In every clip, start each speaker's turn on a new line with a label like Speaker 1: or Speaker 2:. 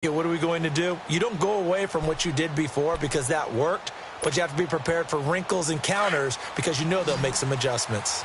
Speaker 1: What are we going to do? You don't go away from what you did before because that worked, but you have to be prepared for wrinkles and counters because you know they'll make some adjustments.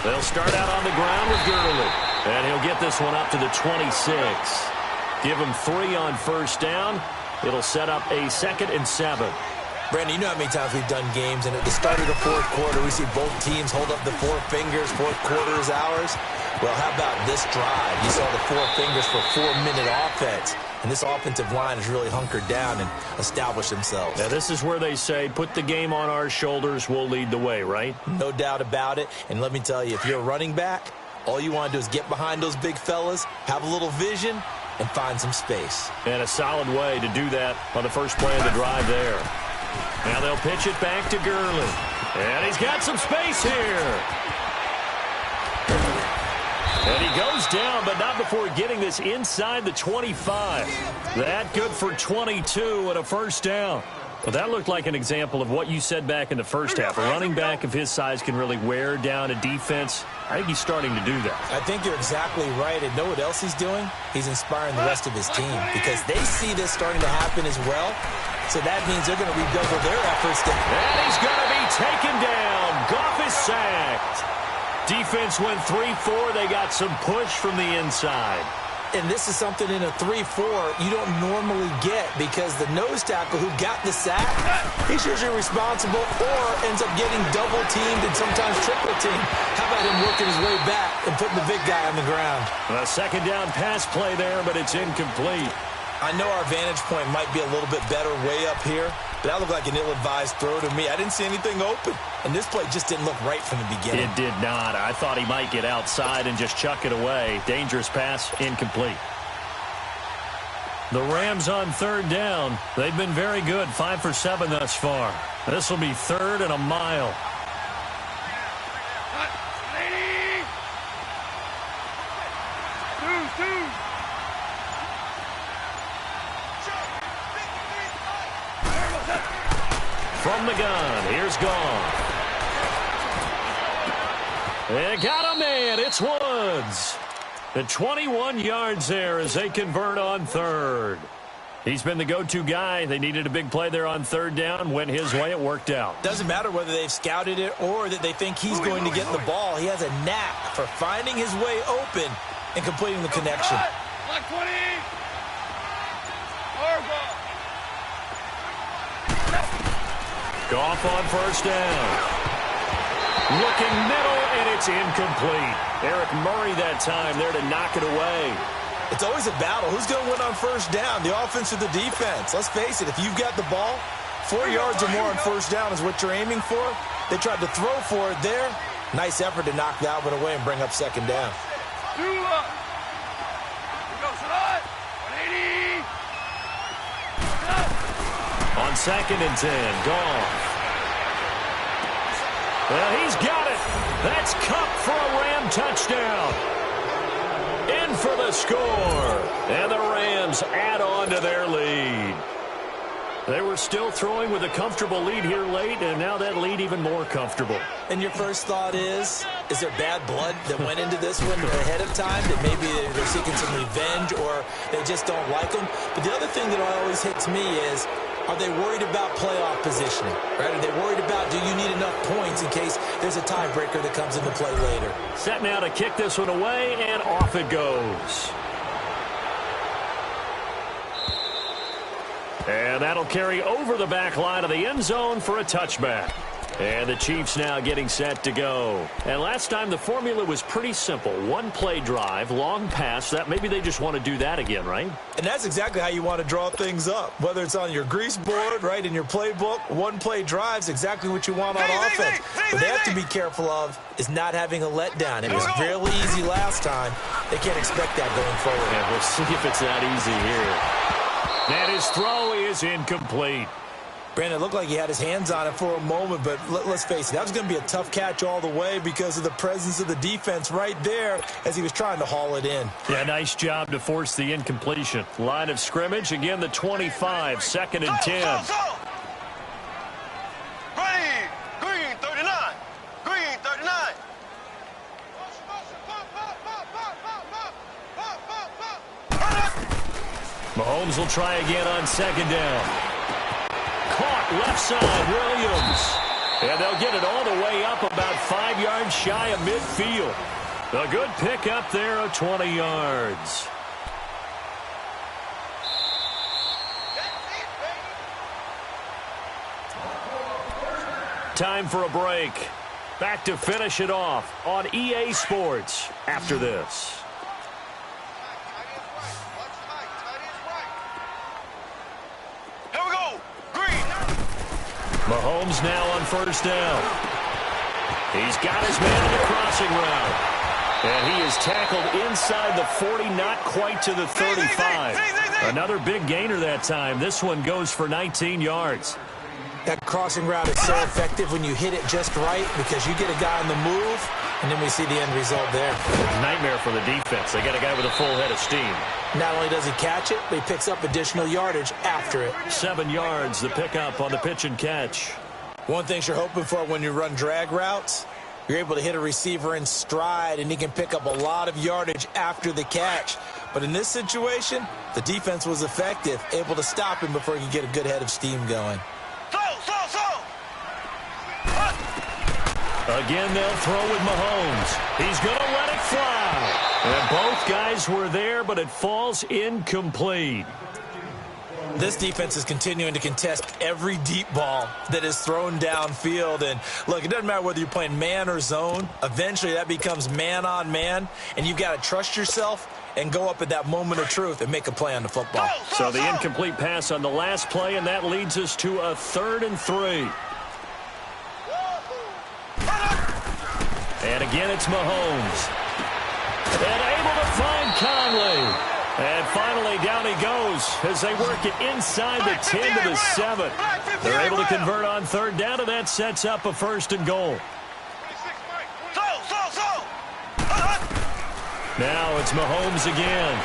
Speaker 2: They'll start out on the ground with Gurley, and he'll get this one up to the 26. Give him 3 on first down. It'll set up a 2nd and 7.
Speaker 1: Brandon, you know how many times we've done games, and at the start of the fourth quarter, we see both teams hold up the 4 fingers, fourth quarter is ours. Well, how about this drive? You saw the 4 fingers for 4-minute offense, and this offensive line has really hunkered down and established themselves.
Speaker 2: Now, this is where they say, put the game on our shoulders, we'll lead the way, right?
Speaker 1: No doubt about it, and let me tell you, if you're a running back, all you want to do is get behind those big fellas, have a little vision, and find some space.
Speaker 2: And a solid way to do that on the first play of the drive there. Now they'll pitch it back to Gurley. And he's got some space here. And he goes down, but not before getting this inside the 25. That good for 22 and a first down. Well, that looked like an example of what you said back in the first half. A running back of his size can really wear down a defense. I think he's starting to do that.
Speaker 1: I think you're exactly right. And know what else he's doing? He's inspiring the rest of his team because they see this starting to happen as well. So that means they're going to redouble their efforts.
Speaker 2: And he's going to be taken down. Goff is sacked. Defense went 3-4. They got some push from the inside.
Speaker 1: And this is something in a 3-4 you don't normally get because the nose tackle who got the sack, he's usually responsible or ends up getting double-teamed and sometimes triple-teamed. How about him working his way back and putting the big guy on the ground?
Speaker 2: A second down pass play there, but it's incomplete.
Speaker 1: I know our vantage point might be a little bit better way up here, but that looked like an ill-advised throw to me. I didn't see anything open, and this play just didn't look right from the beginning.
Speaker 2: It did not. I thought he might get outside and just chuck it away. Dangerous pass, incomplete. The Rams on third down. They've been very good, 5 for 7 thus far. This will be 3rd and a mile. From the gun, here's Goff. They got a man, it's Woods. The 21 yards there as they convert on 3rd. He's been the go-to guy. They needed a big play there on 3rd down. Went his way, it worked out.
Speaker 1: Doesn't matter whether they've scouted it or that they think he's going to get the ball. He has a knack for finding his way open and completing the connection.
Speaker 3: Black 20.
Speaker 2: Goff on first down. Looking middle, and it's incomplete. Eric Murray that time there to knock it away.
Speaker 1: It's always a battle. Who's going to win on first down, the offense or the defense? Let's face it, if you've got the ball, 4 yards or more on first down is what you're aiming for. They tried to throw for it there. Nice effort to knock that one away and bring up second down.
Speaker 2: On 2nd and 10, Goff. Well, he's got it. That's Kupp for a Ram touchdown. In for the score. And the Rams add on to their lead. They were still throwing with a comfortable lead here late, and now that lead even more comfortable.
Speaker 1: And your first thought is there bad blood that went into this one ahead of time, that maybe they're seeking some revenge or they just don't like them? But the other thing that always hits me is, are they worried about playoff positioning? Right? Are they worried about, do you need enough points in case there's a tiebreaker that comes into play later?
Speaker 2: Set now to kick this one away, and off it goes. And that'll carry over the back line of the end zone for a touchback. And the Chiefs now getting set to go. And last time the formula was pretty simple. One play drive, long pass. That maybe they just want to do that again, right?
Speaker 1: And that's exactly how you want to draw things up. Whether it's on your grease board, right, in your playbook, one play drive is exactly what you want on offense. What they have to be careful of is not having a letdown. It was fairly easy last time. They can't expect that going forward.
Speaker 2: Yeah, we'll see if it's that easy here. And his throw is incomplete.
Speaker 1: Brandon, it looked like he had his hands on it for a moment, but let's face it, that was going to be a tough catch all the way because of the presence of the defense right there as he was trying to haul it in.
Speaker 2: Yeah, nice job to force the incompletion. Line of scrimmage, again the 25, 2nd and 10.
Speaker 3: Green, 39.
Speaker 2: Mahomes will try again on second down. Caught left side, Williams. And they'll get it all the way up about 5 yards shy of midfield. A good pickup there of 20 yards. Time for a break. Back to finish it off on EA Sports after this.
Speaker 3: Here we go. Green.
Speaker 2: Mahomes now on first down. He's got his man in the crossing route. And he is tackled inside the 40, not quite to the 35. Another big gainer that time. This one goes for 19 yards.
Speaker 1: That crossing route is so effective when you hit it just right because you get a guy on the move, and then we see the end result there.
Speaker 2: Nightmare for the defense. They got a guy with a full head of steam.
Speaker 1: Not only does he catch it, but he picks up additional yardage after it.
Speaker 2: 7 yards, the pickup on the pitch and catch.
Speaker 1: One thing you're hoping for when you run drag routes, you're able to hit a receiver in stride, and he can pick up a lot of yardage after the catch. But in this situation, the defense was effective, able to stop him before he could get a good head of steam going.
Speaker 2: Again, they'll throw with Mahomes. He's going to let it fly. And both guys were there, but it falls incomplete.
Speaker 1: This defense is continuing to contest every deep ball that is thrown downfield. And, look, it doesn't matter whether you're playing man or zone. Eventually, that becomes man on man, and you've got to trust yourself and go up at that moment of truth and make a play on the football.
Speaker 2: So the incomplete pass on the last play, and that leads us to a 3rd and 3. And again, it's Mahomes. And able to find Conley. And finally, down he goes as they work it inside the 10 to the 7. They're able to convert on 3rd down, and that sets up a 1st and goal. Now it's Mahomes again.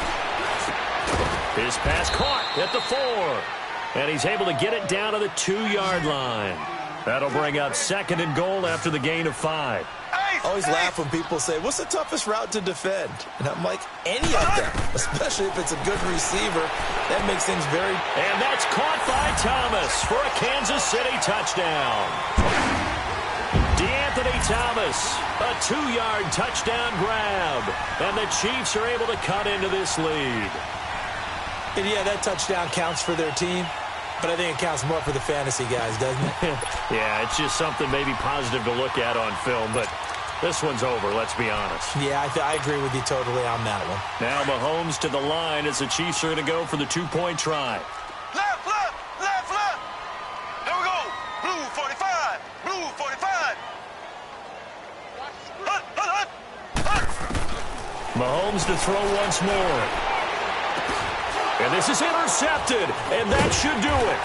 Speaker 2: His pass caught at the 4. And he's able to get it down to the 2-yard line. That'll bring up 2nd and goal after the gain of 5.
Speaker 1: I always laugh when people say, what's the toughest route to defend? And I'm like, any of them, especially if it's a good receiver. That makes things very...
Speaker 2: And that's caught by Thomas for a Kansas City touchdown. DeAnthony Thomas, a 2-yard touchdown grab. And the Chiefs are able to cut into this lead.
Speaker 1: And yeah, that touchdown counts for their team. But I think it counts more for the fantasy guys, doesn't it?
Speaker 2: Yeah, it's just something maybe positive to look at on film, but this one's over, let's be honest.
Speaker 1: Yeah, I agree with you totally on that one.
Speaker 2: Now Mahomes to the line as the Chiefs are going to go for the 2-point try.
Speaker 3: Left. Here we go. Blue 45. Blue 45.
Speaker 2: Mahomes to throw once more. And this is intercepted, and that should do it.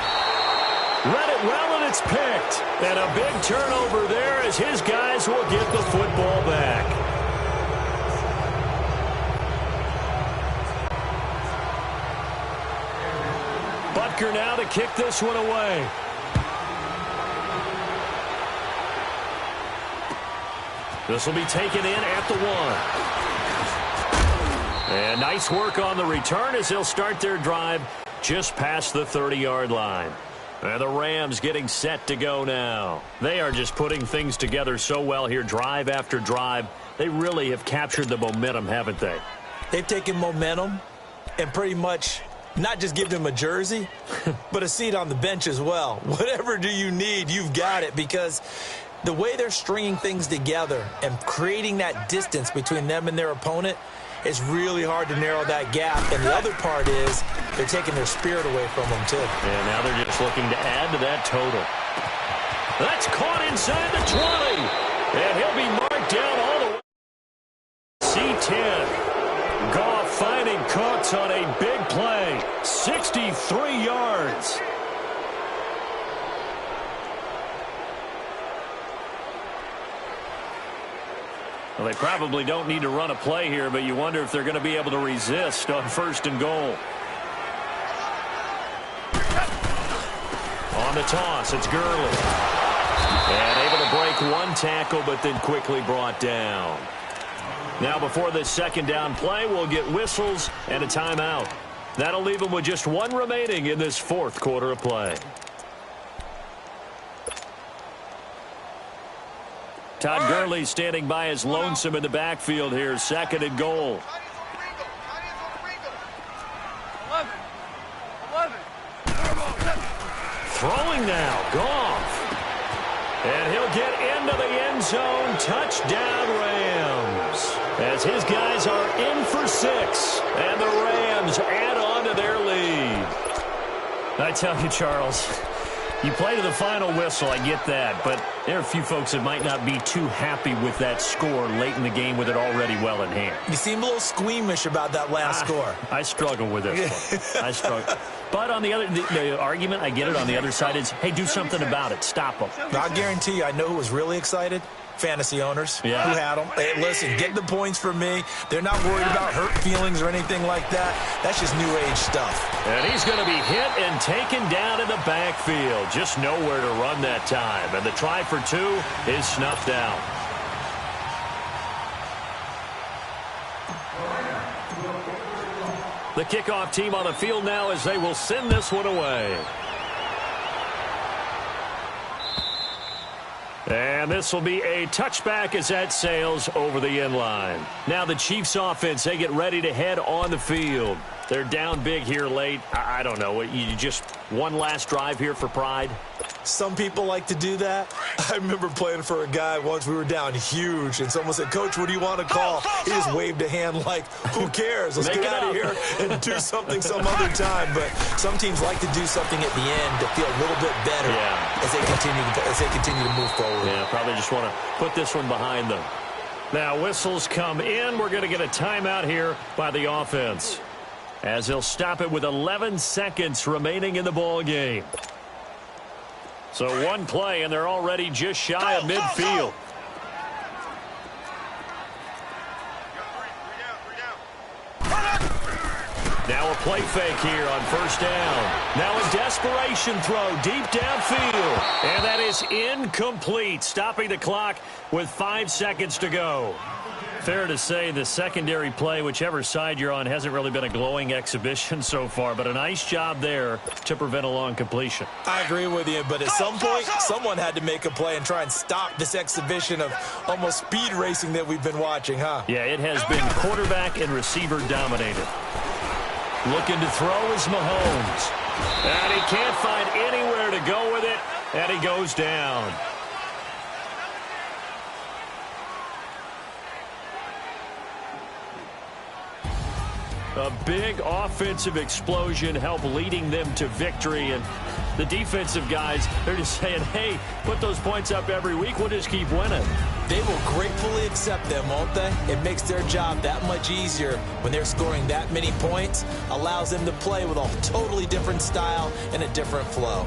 Speaker 2: Read it well, and it's picked. And a big turnover there as his guys will get the football back. Butker now to kick this one away. This will be taken in at the 1. And nice work on the return as they'll start their drive just past the 30-yard line. And the Rams getting set to go now. They are just putting things together so well here, drive after drive. They really have captured the momentum, haven't they?
Speaker 1: They've taken momentum and pretty much not just given them a jersey, but a seat on the bench as well. Whatever do you need, you've got it, because the way they're stringing things together and creating that distance between them and their opponent, it's really hard to narrow that gap. And the other part is they're taking their spirit away from them, too.
Speaker 2: And now they're just looking to add to that total. That's caught inside the 20. And he'll be marked down all the way. C10. Goff finding Cooks on a big play. 63 yards. Well, they probably don't need to run a play here, but you wonder if they're going to be able to resist on 1st and goal. On the toss, it's Gurley. And able to break one tackle, but then quickly brought down. Now, before this 2nd down play, we'll get whistles and a timeout. That'll leave them with just one remaining in this fourth quarter of play. Todd Gurley standing by as lonesome in the backfield here. Second and goal. Throwing now, Goff. And he'll get into the end zone. Touchdown, Rams. As his guys are in for 6. And the Rams add on to their lead. I tell you, Charles, you play to the final whistle, I get that. But there are a few folks that might not be too happy with that score late in the game with it already well in hand.
Speaker 1: You seem a little squeamish about that last score.
Speaker 2: I struggle with this one. I struggle. But on the other, the argument, I get it, on the other side is, hey, do something about it. Stop them.
Speaker 1: I guarantee you, I know who was really excited. Fantasy owners who had them. Hey, listen, get the points for me. They're not worried about hurt feelings or anything like that. That's just new age stuff.
Speaker 2: And he's going to be hit and taken down in the backfield. Just nowhere to run that time. And the try for 2 is snuffed out. The kickoff team on the field now as they will send this one away. And this will be a touchback as that sails over the end line. Now the Chiefs offense, they get ready to head on the field. They're down big here late. I don't know. You just one last drive here for pride?
Speaker 1: Some people like to do that. I remember playing for a guy once. We were down huge, and someone said, Coach, what do you want to call? He just waved a hand like, who cares? Let's get out of here and do something some other time. But some teams like to do something at the end to feel a little bit better as they continue to move forward.
Speaker 2: Yeah, probably just want to put this one behind them. Now whistles come in. We're going to get a timeout here by the offense, as they'll stop it with 11 seconds remaining in the ball game. So one play, and they're already just shy of midfield. Now a play fake here on first down. Now a desperation throw deep downfield. And that is incomplete, stopping the clock with 5 seconds to go. Fair to say the secondary play, whichever side you're on, hasn't really been a glowing exhibition so far, but a nice job there to prevent a long completion.
Speaker 1: I agree with you, but at some point, someone had to make a play and try and stop this exhibition of almost speed racing that we've been watching, huh?
Speaker 2: Yeah, it has been quarterback and receiver dominated. Looking to throw is Mahomes. And he can't find anywhere to go with it, and he goes down. A big offensive explosion helped leading them to victory. And the defensive guys, they're just saying, hey, put those points up every week. We'll just keep winning.
Speaker 1: They will gratefully accept them, won't they? It makes their job that much easier when they're scoring that many points. Allows them to play with a totally different style and a different flow.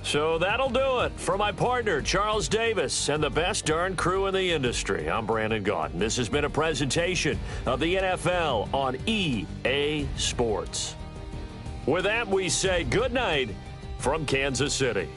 Speaker 2: So that'll do it for my partner, Charles Davis, and the best darn crew in the industry. I'm Brandon Gaudin. This has been a presentation of the NFL on EA Sports. With that, we say good night from Kansas City.